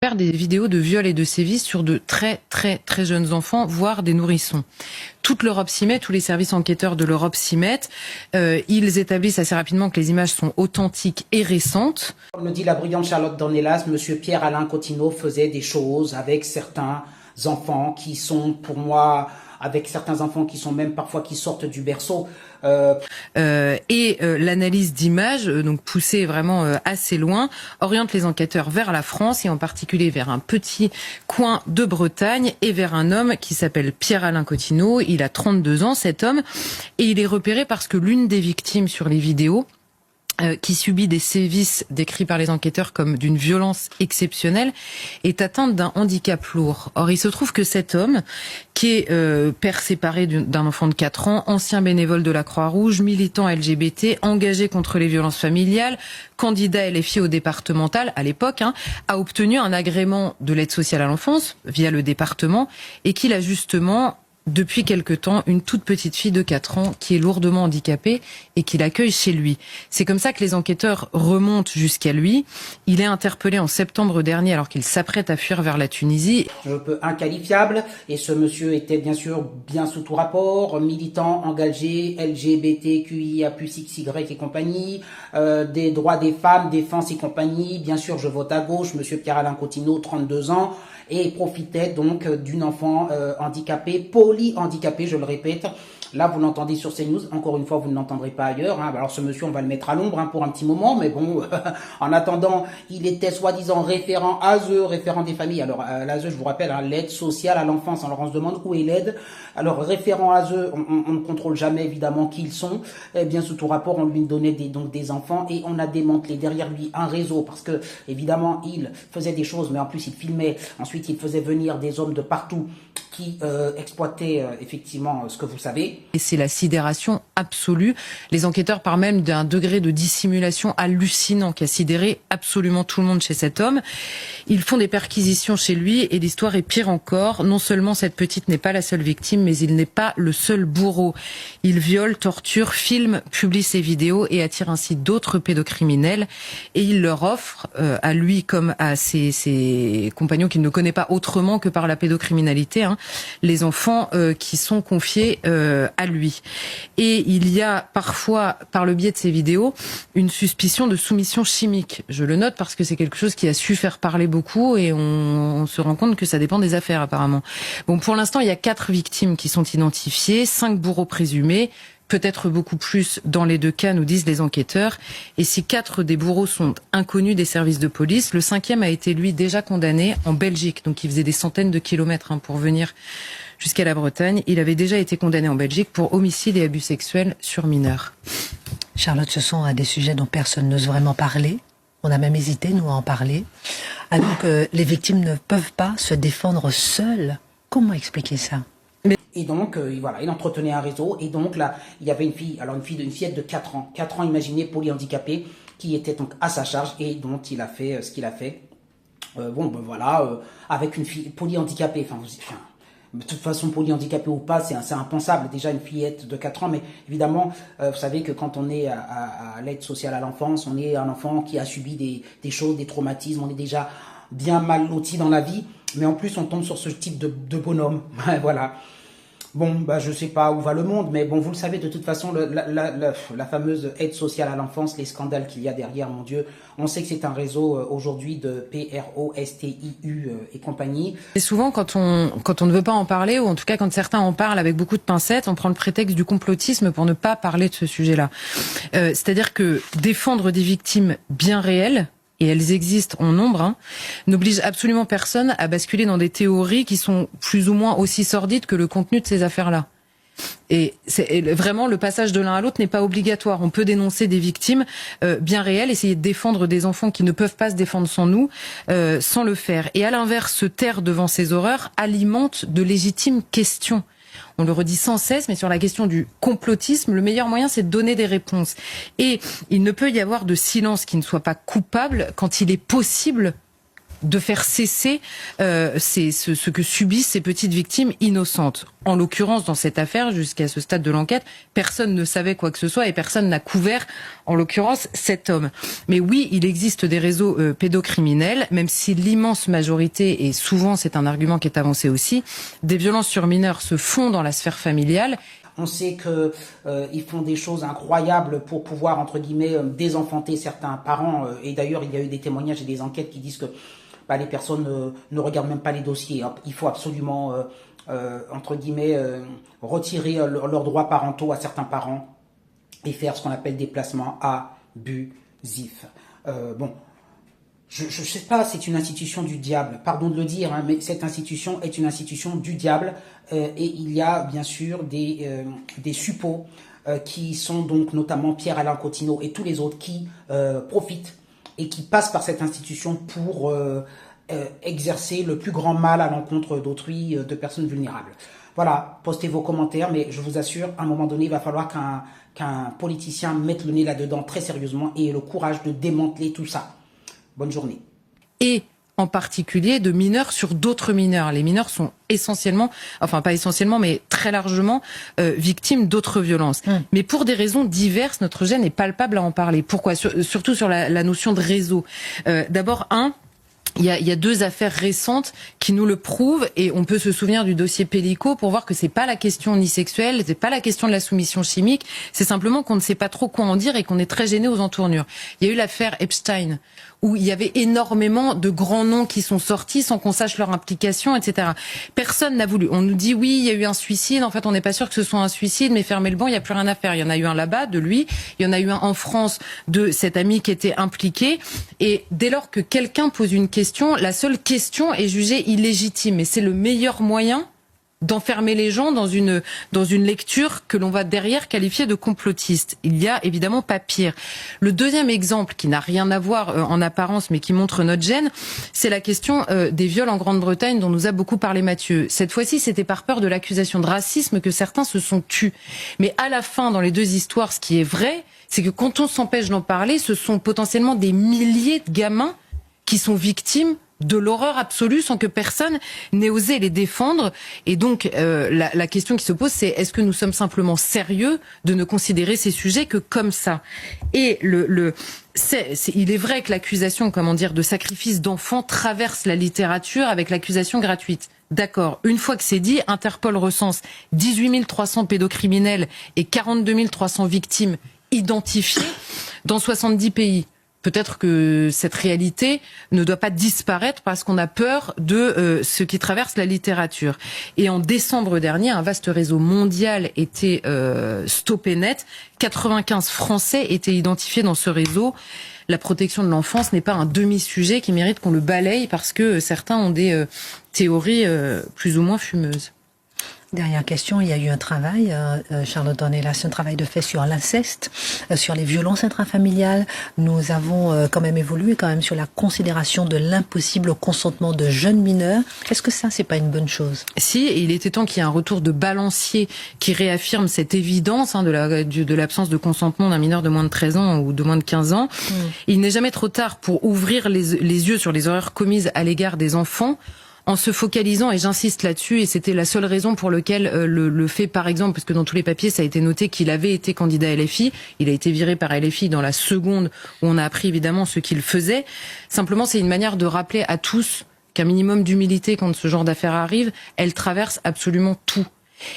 faire des vidéos de viol et de sévices sur de très jeunes enfants, voire des nourrissons. Toute l'Europe s'y met, tous les services enquêteurs de l'Europe s'y mettent. Ils établissent assez rapidement que les images sont authentiques et récentes. Comme le dit la brillante Charlotte Dornelas, Monsieur Pierre-Alain Coutinho faisait des choses avec certains enfants qui sont, pour moi, avec certains enfants qui sont même parfois qui sortent du berceau. L'analyse d'images, donc poussée vraiment assez loin, oriente les enquêteurs vers la France et en particulier vers un petit coin de Bretagne et vers un homme qui s'appelle Pierre-Alain Coutinho. Il a 32 ans, cet homme, et il est repéré parce que l'une des victimes sur les vidéos qui subit des sévices décrits par les enquêteurs comme d'une violence exceptionnelle, est atteinte d'un handicap lourd. Or, il se trouve que cet homme, qui est père séparé d'un enfant de 4 ans, ancien bénévole de la Croix-Rouge, militant LGBT, engagé contre les violences familiales, candidat LFI au départemental à l'époque, a obtenu un agrément de l'aide sociale à l'enfance via le département et qu'il a justement depuis quelque temps une toute petite fille de 4 ans qui est lourdement handicapée et qu'il accueille chez lui. C'est comme ça que les enquêteurs remontent jusqu'à lui. Il est interpellé en septembre dernier alors qu'il s'apprête à fuir vers la Tunisie. Je peux inqualifiable, et ce monsieur était bien sûr bien sous tout rapport, militant, engagé, LGBTQIA+XY et compagnie, des droits des femmes, défense et compagnie. Bien sûr, je vote à gauche, monsieur Pierre-Alain Coutinho, 32 ans, et profitait donc d'une enfant handicapée, polyhandicapée, je le répète. Là, vous l'entendez sur CNews. Encore une fois, vous ne l'entendrez pas ailleurs. Alors, ce monsieur, on va le mettre à l'ombre pour un petit moment. Mais bon, en attendant, il était soi-disant référent ASE, référent des familles. Alors, l'ASE, je vous rappelle, l'aide sociale à l'enfance. Alors, on se demande où est l'aide. Alors, référent ASE, on ne contrôle jamais, évidemment, qui ils sont. Eh bien, sous tout rapport, on lui donnait donc des enfants. Et on a démantelé derrière lui un réseau. Parce que, évidemment, il faisait des choses. Mais en plus, il filmait. Ensuite, il faisait venir des hommes de partout qui exploitaient effectivement ce que vous savez. Et c'est la sidération absolue. Les enquêteurs parlent même d'un degré de dissimulation hallucinant qui a sidéré absolument tout le monde chez cet homme. Ils font des perquisitions chez lui et l'histoire est pire encore. Non seulement cette petite n'est pas la seule victime, mais il n'est pas le seul bourreau. Il viole, torture, filme, publie ses vidéos et attire ainsi d'autres pédocriminels. Et il leur offre, à lui comme à ses compagnons qu'il ne connaît pas autrement que par la pédocriminalité, les enfants qui sont confiés à lui. Et il y a parfois, par le biais de ces vidéos, une suspicion de soumission chimique. Je le note parce que c'est quelque chose qui a su faire parler beaucoup et on se rend compte que ça dépend des affaires apparemment. Bon, pour l'instant, il y a 4 victimes qui sont identifiées, 5 bourreaux présumés, peut-être beaucoup plus dans les 2 cas, nous disent les enquêteurs. Et si 4 des bourreaux sont inconnus des services de police, le 5e a été, lui, déjà condamné en Belgique. Donc il faisait des centaines de kilomètres pour venir jusqu'à la Bretagne. Il avait déjà été condamné en Belgique pour homicide et abus sexuels sur mineurs. Charlotte, ce sont des sujets dont personne n'ose vraiment parler. On a même hésité, nous, à en parler. Alors que les victimes ne peuvent pas se défendre seules. Comment expliquer ça ? Et donc, voilà, il entretenait un réseau. Et donc, là, il y avait une fillette de 4 ans. 4 ans, imaginez, polyhandicapée, qui était donc à sa charge et dont il a fait ce qu'il a fait. Avec une fille polyhandicapée. De toute façon, polyhandicapée ou pas, c'est impensable. Déjà, une fillette de 4 ans. Mais évidemment, vous savez que quand on est à l'aide sociale à l'enfance, on est un enfant qui a subi des choses, des traumatismes. On est déjà bien mal loti dans la vie. Mais en plus, on tombe sur ce type de bonhomme. Voilà. Bon, je sais pas où va le monde, mais bon, vous le savez, de toute façon, la fameuse aide sociale à l'enfance, les scandales qu'il y a derrière, mon Dieu, on sait que c'est un réseau aujourd'hui de PROSTIU et compagnie. Et souvent, quand on ne veut pas en parler, ou en tout cas quand certains en parlent avec beaucoup de pincettes, on prend le prétexte du complotisme pour ne pas parler de ce sujet-là. C'est-à-dire que défendre des victimes bien réelles, et elles existent en nombre, n'oblige absolument personne à basculer dans des théories qui sont plus ou moins aussi sordides que le contenu de ces affaires-là. Et vraiment, le passage de l'un à l'autre n'est pas obligatoire. On peut dénoncer des victimes bien réelles, essayer de défendre des enfants qui ne peuvent pas se défendre sans nous, sans le faire. Et à l'inverse, se taire devant ces horreurs alimente de légitimes questions. On le redit sans cesse, mais sur la question du complotisme, le meilleur moyen, c'est de donner des réponses. Et il ne peut y avoir de silence qui ne soit pas coupable quand il est possible de faire cesser ce que subissent ces petites victimes innocentes. En l'occurrence, dans cette affaire, jusqu'à ce stade de l'enquête, personne ne savait quoi que ce soit et personne n'a couvert, en l'occurrence, cet homme. Mais oui, il existe des réseaux pédocriminels, même si l'immense majorité, et souvent c'est un argument qui est avancé aussi, des violences sur mineurs se font dans la sphère familiale. On sait que ils font des choses incroyables pour pouvoir, entre guillemets, désenfanter certains parents. Et d'ailleurs, il y a eu des témoignages et des enquêtes qui disent que les personnes ne regardent même pas les dossiers. Il faut absolument, entre guillemets, retirer leurs droits parentaux à certains parents et faire ce qu'on appelle des placements abusifs. Je sais pas, c'est une institution du diable, pardon de le dire, hein, mais cette institution est une institution du diable et il y a bien sûr des suppôts qui sont donc notamment Pierre-Alain Coutinho et tous les autres qui profitent et qui passent par cette institution pour exercer le plus grand mal à l'encontre d'autrui, de personnes vulnérables. Voilà, postez vos commentaires, mais je vous assure, à un moment donné, il va falloir qu'un politicien mette le nez là-dedans très sérieusement et ait le courage de démanteler tout ça. Bonne journée. Et en particulier de mineurs sur d'autres mineurs. Les mineurs sont essentiellement, enfin pas essentiellement, mais très largement victimes d'autres violences. Mais pour des raisons diverses, notre gêne est palpable à en parler. Pourquoi ? Surtout sur la notion de réseau. D'abord, il y a deux affaires récentes qui nous le prouvent et on peut se souvenir du dossier Pellico pour voir que c'est pas la question ni sexuelle, c'est pas la question de la soumission chimique, c'est simplement qu'on ne sait pas trop quoi en dire et qu'on est très gêné aux entournures. Il y a eu l'affaire Epstein où il y avait énormément de grands noms qui sont sortis sans qu'on sache leur implication, etc. Personne n'a voulu. On nous dit oui, il y a eu un suicide. En fait, on n'est pas sûr que ce soit un suicide, mais fermez le banc, il n'y a plus rien à faire. Il y en a eu un là-bas de lui, il y en a eu un en France de cet ami qui était impliqué. Et dès lors que quelqu'un pose une question, la seule question est jugée illégitime. Et c'est le meilleur moyen d'enfermer les gens dans une lecture que l'on va derrière qualifier de complotiste. Il y a évidemment pas pire. Le deuxième exemple, qui n'a rien à voir en apparence, mais qui montre notre gêne, c'est la question des viols en Grande-Bretagne dont nous a beaucoup parlé Mathieu. Cette fois-ci, c'était par peur de l'accusation de racisme que certains se sont tus. Mais à la fin, dans les deux histoires, ce qui est vrai, c'est que quand on s'empêche d'en parler, ce sont potentiellement des milliers de gamins qui sont victimes de l'horreur absolue sans que personne n'ait osé les défendre. Et donc, la question qui se pose, c'est est-ce que nous sommes simplement sérieux de ne considérer ces sujets que comme ça ? Et il est vrai que l'accusation, de sacrifice d'enfants traverse la littérature avec l'accusation gratuite. D'accord. Une fois que c'est dit, Interpol recense 18 300 pédocriminels et 42 300 victimes identifiées dans 70 pays. Peut-être que cette réalité ne doit pas disparaître parce qu'on a peur de ce qui traverse la littérature. Et en décembre dernier, un vaste réseau mondial était stoppé net. 95 Français étaient identifiés dans ce réseau. La protection de l'enfance n'est pas un demi-sujet qui mérite qu'on le balaye parce que certains ont des théories plus ou moins fumeuses. Dernière question, il y a eu un travail, Charlotte Dornelas, un travail de fait sur l'inceste, sur les violences intrafamiliales. Nous avons quand même évolué sur la considération de l'impossible consentement de jeunes mineurs. Est-ce que ça, c'est pas une bonne chose ? Si, et il était temps qu'il y ait un retour de balancier qui réaffirme cette évidence de l'absence de consentement d'un mineur de moins de 13 ans ou de moins de 15 ans. Il n'est jamais trop tard pour ouvrir les yeux sur les horreurs commises à l'égard des enfants, en se focalisant, et j'insiste là-dessus, et c'était la seule raison pour laquelle le fait, par exemple, parce que dans tous les papiers, ça a été noté qu'il avait été candidat LFI, il a été viré par LFI dans la seconde où on a appris évidemment ce qu'il faisait. Simplement, c'est une manière de rappeler à tous qu'un minimum d'humilité quand ce genre d'affaires arrive, elle traverse absolument tout.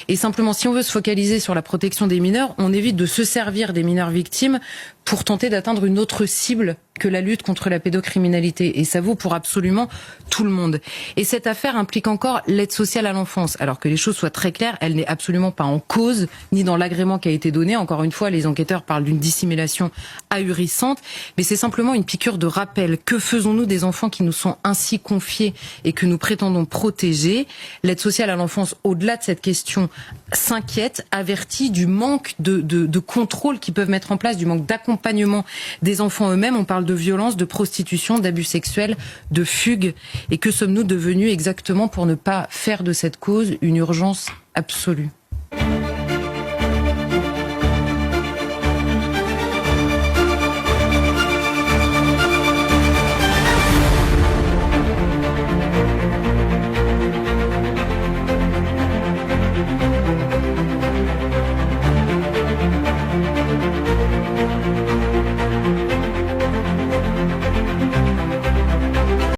Et simplement, si on veut se focaliser sur la protection des mineurs, on évite de se servir des mineurs victimes pour tenter d'atteindre une autre cible que la lutte contre la pédocriminalité. Et ça vaut pour absolument tout le monde. Et cette affaire implique encore l'aide sociale à l'enfance. Alors que les choses soient très claires, elle n'est absolument pas en cause, ni dans l'agrément qui a été donné. Encore une fois, les enquêteurs parlent d'une dissimulation ahurissante. Mais c'est simplement une piqûre de rappel. Que faisons-nous des enfants qui nous sont ainsi confiés et que nous prétendons protéger ? L'aide sociale à l'enfance, au-delà de cette question, s'inquiète, avertit du manque de contrôle qu'ils peuvent mettre en place, du manque d'accompagnement des enfants eux-mêmes. On parle de violence, de prostitution, d'abus sexuels, de fugue. Et que sommes-nous devenus exactement pour ne pas faire de cette cause une urgence absolue ?